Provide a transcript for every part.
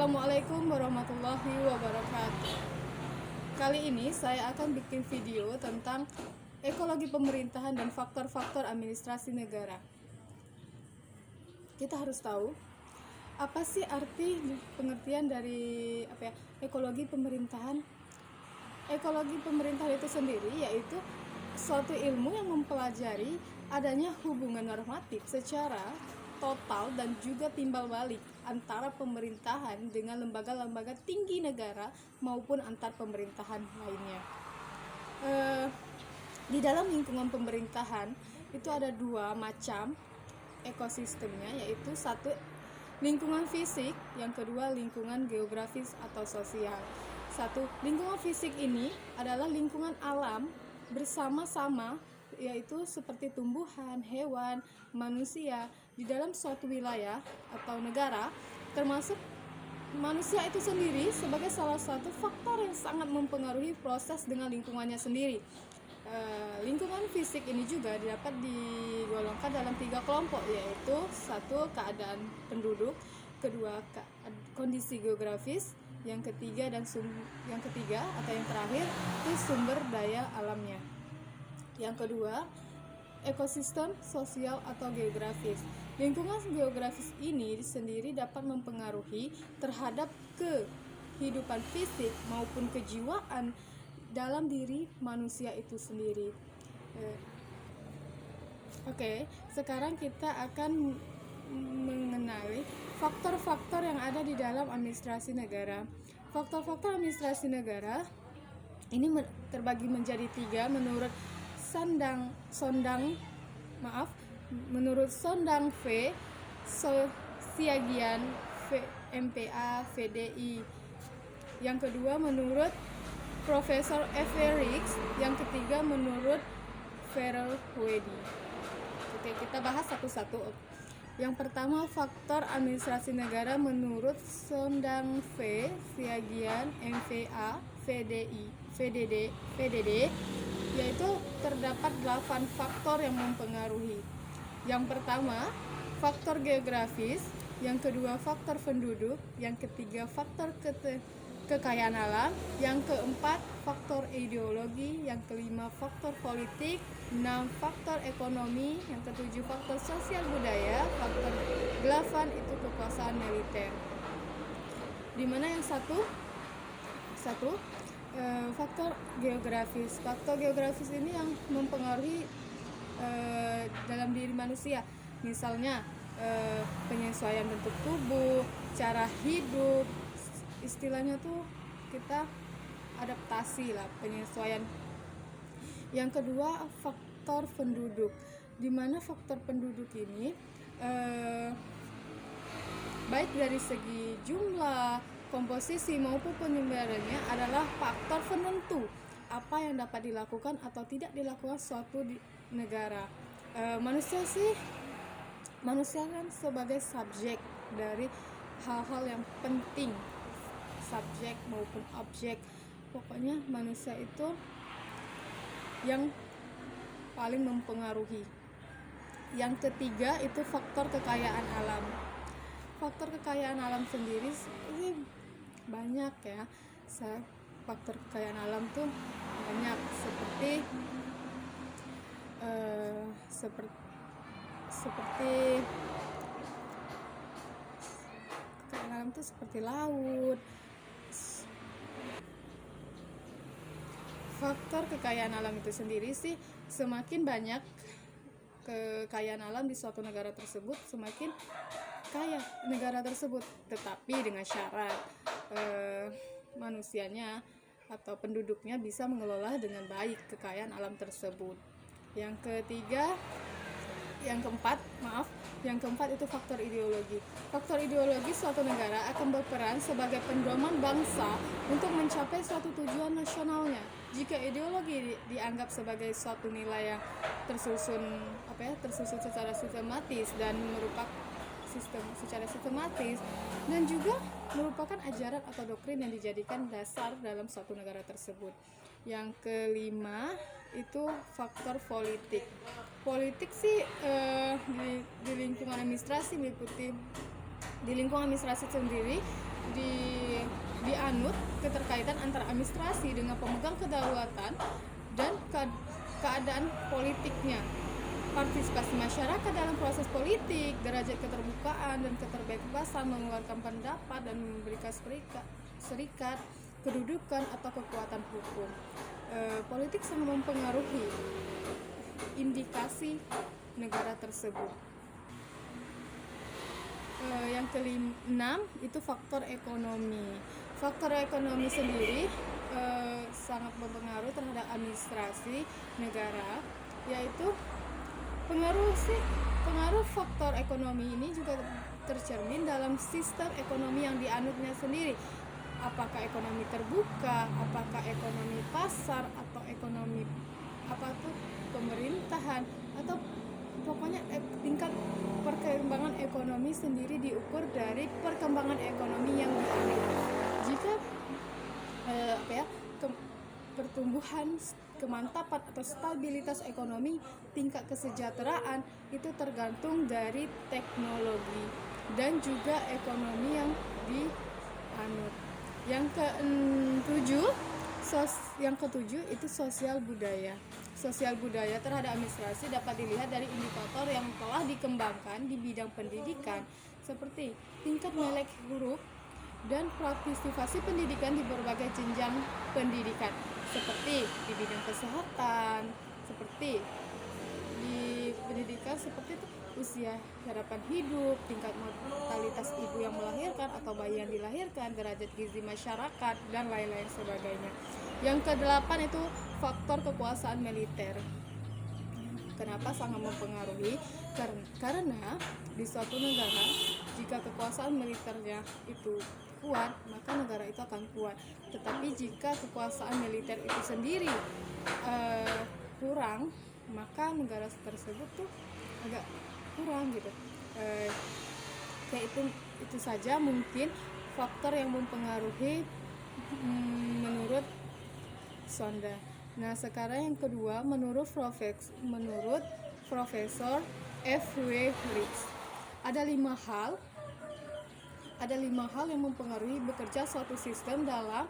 Assalamualaikum warahmatullahi wabarakatuh. Kali ini saya akan bikin video tentang ekologi pemerintahan dan faktor-faktor administrasi negara. Kita harus tahu apa sih arti pengertian dari ekologi pemerintahan. Ekologi pemerintahan itu sendiri yaitu suatu ilmu yang mempelajari adanya hubungan normatif secara total dan juga timbal balik antara pemerintahan dengan lembaga-lembaga tinggi negara maupun antar pemerintahan lainnya. Di dalam lingkungan pemerintahan itu ada dua macam ekosistemnya, yaitu satu lingkungan fisik, yang kedua lingkungan geografis atau sosial. Satu, lingkungan fisik ini adalah lingkungan alam bersama-sama, yaitu seperti tumbuhan, hewan, manusia di dalam suatu wilayah atau negara, termasuk manusia itu sendiri sebagai salah satu faktor yang sangat mempengaruhi proses dengan lingkungannya sendiri. Lingkungan fisik ini juga dapat digolongkan dalam 3 kelompok, yaitu satu, keadaan penduduk, kedua, kondisi geografis, yang ketiga atau yang terakhir itu sumber daya alamnya. Yang kedua, ekosistem sosial atau geografis. Lingkungan geografis ini sendiri dapat mempengaruhi terhadap kehidupan fisik maupun kejiwaan dalam diri manusia itu sendiri. Oke, sekarang kita akan mengenali faktor-faktor yang ada di dalam administrasi negara. Faktor-faktor administrasi negara ini terbagi menjadi 3 menurut Menurut Sondang V, Siagian, MPA, VDI. Yang kedua menurut Profesor F. Rix, yang ketiga menurut Farrell Wedi. Oke, kita bahas satu-satu. Yang pertama, faktor administrasi negara menurut Sondang V, Siagian, MPA, VDD, yaitu terdapat 8 faktor yang mempengaruhi. Yang pertama, faktor geografis, yang kedua faktor penduduk, yang ketiga faktor kekayaan alam, yang keempat faktor ideologi, yang kelima faktor politik, 6 faktor ekonomi, yang ketujuh faktor sosial budaya, faktor 8 itu kekuasaan militer. Dimana yang satu faktor geografis. Faktor geografis ini yang mempengaruhi dalam diri manusia. Misalnya penyesuaian bentuk tubuh, cara hidup, istilahnya tuh kita adaptasi lah, penyesuaian. Yang kedua, faktor penduduk. Di mana faktor penduduk ini baik dari segi jumlah, komposisi maupun penyebarannya adalah faktor penentu apa yang dapat dilakukan atau tidak dilakukan suatu negara. Manusia kan sebagai subjek dari hal-hal yang penting, subjek maupun objek. Pokoknya manusia itu yang paling mempengaruhi. Yang ketiga itu faktor kekayaan alam. Faktor kekayaan alam sendiri ini banyak ya. Faktor kekayaan alam tuh banyak, seperti kekayaan alam tuh seperti laut. Faktor kekayaan alam itu sendiri sih, semakin banyak kekayaan alam di suatu negara tersebut, semakin kaya negara tersebut, tetapi dengan syarat manusianya atau penduduknya bisa mengelola dengan baik kekayaan alam tersebut. Yang keempat itu faktor ideologi. Faktor ideologi suatu negara akan berperan sebagai pendoman bangsa untuk mencapai suatu tujuan nasionalnya. Jika ideologi dianggap sebagai suatu nilai yang tersusun secara sistematis dan dan juga merupakan ajaran atau doktrin yang dijadikan dasar dalam suatu negara tersebut. Yang kelima itu faktor politik. Politik sih di lingkungan administrasi meliputi di lingkungan administrasi sendiri di dianut keterkaitan antara administrasi dengan pemegang kedaulatan dan keadaan politiknya. Partisipasi masyarakat dalam proses politik, derajat keterbukaan dan keterbebasan mengeluarkan pendapat dan memberikan serikat, kedudukan atau kekuatan hukum. Politik sangat mempengaruhi indikasi negara tersebut. Yang keenam itu faktor ekonomi. Faktor ekonomi sendiri sangat berpengaruh terhadap administrasi negara, yaitu pengaruh faktor ekonomi ini juga tercermin dalam sistem ekonomi yang dianutnya sendiri. Apakah ekonomi terbuka, apakah ekonomi pasar, atau ekonomi pemerintahan, atau pokoknya tingkat perkembangan ekonomi sendiri diukur dari perkembangan ekonomi yang dianut. Jika pertumbuhan, kemantapan atau stabilitas ekonomi, tingkat kesejahteraan itu tergantung dari teknologi dan juga ekonomi yang dianut. Yang ketujuh itu sosial budaya. Sosial budaya terhadap administrasi dapat dilihat dari indikator yang telah dikembangkan di bidang pendidikan, seperti tingkat melek huruf dan partisipasi pendidikan di berbagai jenjang pendidikan, seperti di bidang kesehatan, seperti di pendidikan seperti itu usia harapan hidup, tingkat mortalitas ibu yang melahirkan atau bayi yang dilahirkan, derajat gizi masyarakat, dan lain-lain sebagainya. Yang kedelapan itu faktor kekuasaan militer. Kenapa sangat mempengaruhi? Karena di suatu negara, jika kekuasaan militernya itu kuat, maka negara itu akan kuat. Tetapi jika kekuasaan militer itu sendiri kurang, maka negara tersebut tuh agak kurang gitu. Kayak itu saja mungkin faktor yang mempengaruhi menurut Sonda. Nah, sekarang yang kedua, menurut Profesor F.W. Rich, ada lima hal yang mempengaruhi bekerja suatu sistem dalam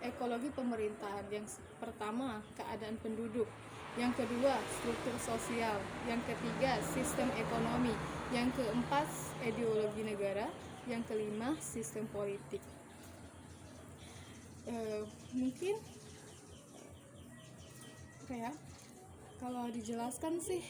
ekologi pemerintahan. Yang pertama, keadaan penduduk. Yang kedua, struktur sosial. Yang ketiga, sistem ekonomi. Yang keempat, ideologi negara. Yang kelima, sistem politik. Mungkin kalau dijelaskan sih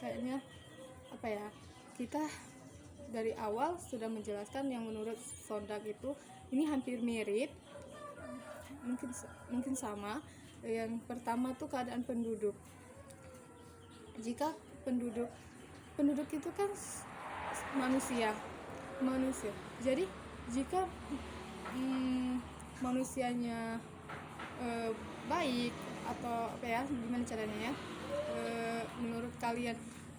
kayaknya kita dari awal sudah menjelaskan yang menurut Sondag itu ini hampir mirip, mungkin sama. Yang pertama tuh keadaan penduduk. Jika penduduk itu kan manusia. Jadi jika manusianya baik atau gimana caranya ya, menurut kalian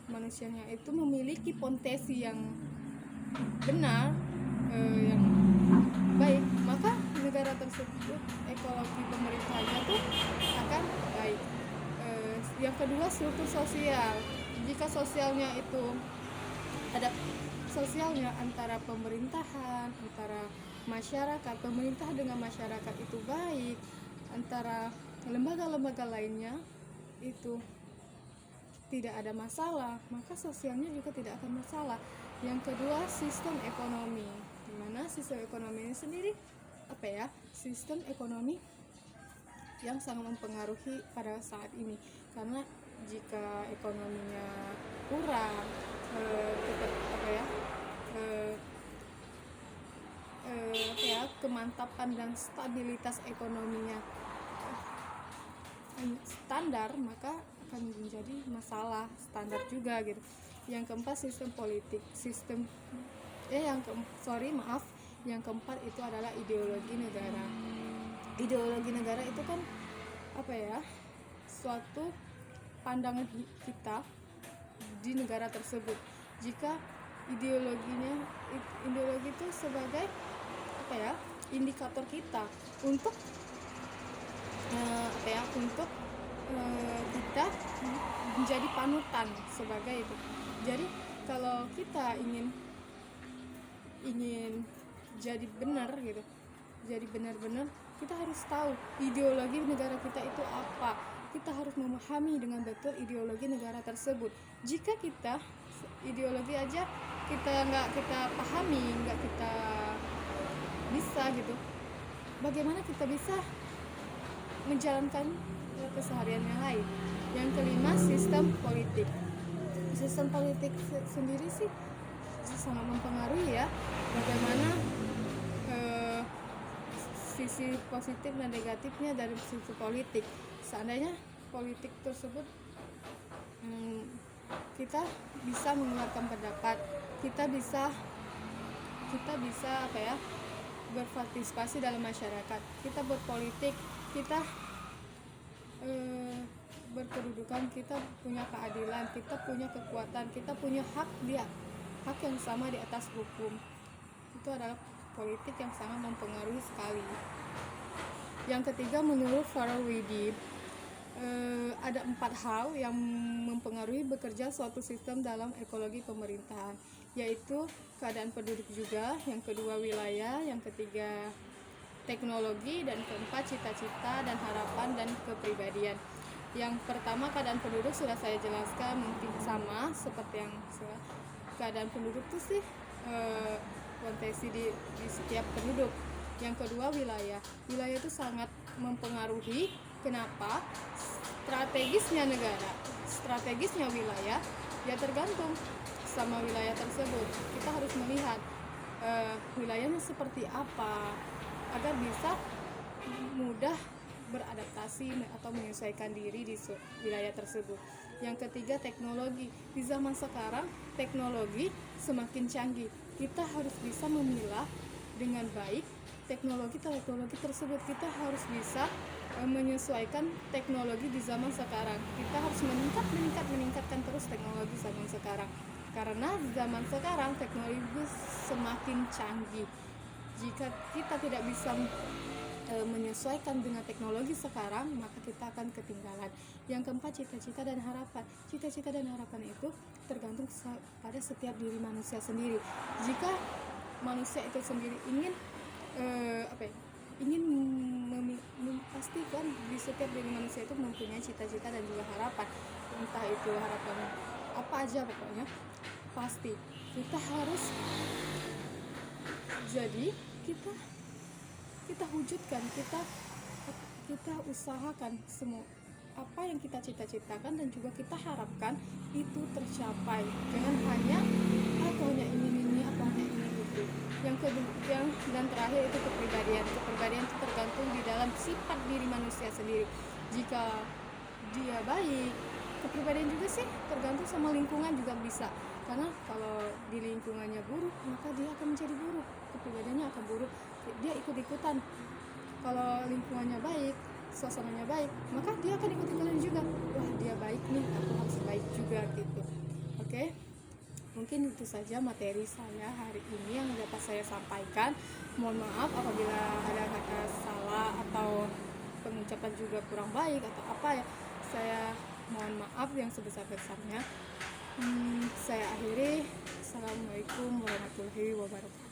manusianya itu memiliki potensi yang benar, yang baik, maka negara tersebut ekologi pemerintahnya tuh akan baik. Yang kedua, struktur sosial. Jika sosialnya itu ada sosialnya antara pemerintahan, antara masyarakat, pemerintah dengan masyarakat itu baik, antara lembaga-lembaga lainnya itu tidak ada masalah, maka sosialnya juga tidak akan masalah. Yang kedua, sistem ekonomi. Dimana sistem ekonomi ini sendiri sistem ekonomi yang sangat mempengaruhi pada saat ini, karena jika ekonominya kurang, kemantapan dan stabilitas ekonominya standar, maka akan menjadi masalah standar juga gitu. Yang keempat, sistem politik. Yang keempat itu adalah ideologi negara. Ideologi negara itu kan suatu pandangan kita di negara tersebut. Jika ideologi itu sebagai indikator kita untuk kita menjadi panutan sebagai itu. Jadi kalau kita ingin jadi benar gitu, jadi benar-benar kita harus tahu ideologi negara kita itu apa. Kita harus memahami dengan betul ideologi negara tersebut. Jika kita ideologi aja kita nggak kita pahami, nggak kita bisa gitu, bagaimana kita bisa menjalankan keseharian yang lain. Yang kelima, sistem politik. Sistem politik sendiri sih sangat mempengaruhi ya bagaimana sisi positif dan negatifnya dari sisi politik. Seandainya politik tersebut kita bisa mengeluarkan pendapat, kita bisa apa ya, berpartisipasi dalam masyarakat, kita berpolitik, kita berkedudukan, kita punya keadilan, kita punya kekuatan, kita punya hak yang sama di atas hukum. Itu adalah politik yang sangat mempengaruhi sekali. Yang ketiga, menurut Faraweedi, ada 4 hal yang mempengaruhi bekerja suatu sistem dalam ekologi pemerintahan, yaitu keadaan penduduk juga, yang kedua wilayah, yang ketiga teknologi, dan keempat cita-cita dan harapan dan kepribadian. Yang pertama, keadaan penduduk sudah saya jelaskan, mungkin sama seperti yang keadaan penduduk itu sih potensi di setiap penduduk. Yang kedua, wilayah itu sangat mempengaruhi. Kenapa? Strategisnya negara, strategisnya wilayah ya tergantung sama wilayah tersebut. Kita harus melihat wilayahnya seperti apa agar bisa mudah beradaptasi atau menyesuaikan diri di wilayah tersebut. Yang ketiga, teknologi. Di zaman sekarang teknologi semakin canggih, kita harus bisa memilah dengan baik teknologi tersebut. Kita harus bisa menyesuaikan teknologi di zaman sekarang. Kita harus meningkatkan terus teknologi zaman sekarang, karena zaman sekarang teknologi semakin canggih. Jika kita tidak bisa menyesuaikan dengan teknologi sekarang, maka kita akan ketinggalan. Yang keempat, cita-cita dan harapan. Cita-cita dan harapan itu tergantung pada setiap diri manusia sendiri. Jika manusia itu sendiri ingin memastikan di setiap diri manusia itu mempunyai cita-cita dan juga harapan, entah itu harapan apa aja, pokoknya pasti kita harus, jadi kita wujudkan, kita usahakan semua apa yang kita cita-citakan dan juga kita harapkan itu tercapai. Jangan hanya ini atau hanya ini itu. Yang kedua dan terakhir itu kepribadian. Kepribadian itu tergantung di dalam sifat diri manusia sendiri. Jika dia baik, kepribadian juga sih tergantung sama lingkungan juga bisa. Karena kalau di lingkungannya buruk, maka dia akan menjadi buruk, kepribadiannya akan buruk, dia ikut-ikutan. Kalau lingkungannya baik, suasananya baik, maka dia akan ikut-ikutan juga. Wah, dia baik nih, aku harus baik juga gitu. Oke, mungkin itu saja materi saya hari ini yang dapat saya sampaikan. Mohon maaf apabila ada kata salah atau pengucapan juga kurang baik atau apa ya, saya mohon maaf yang sebesar-besarnya. Saya akhiri. Assalamualaikum warahmatullahi wabarakatuh.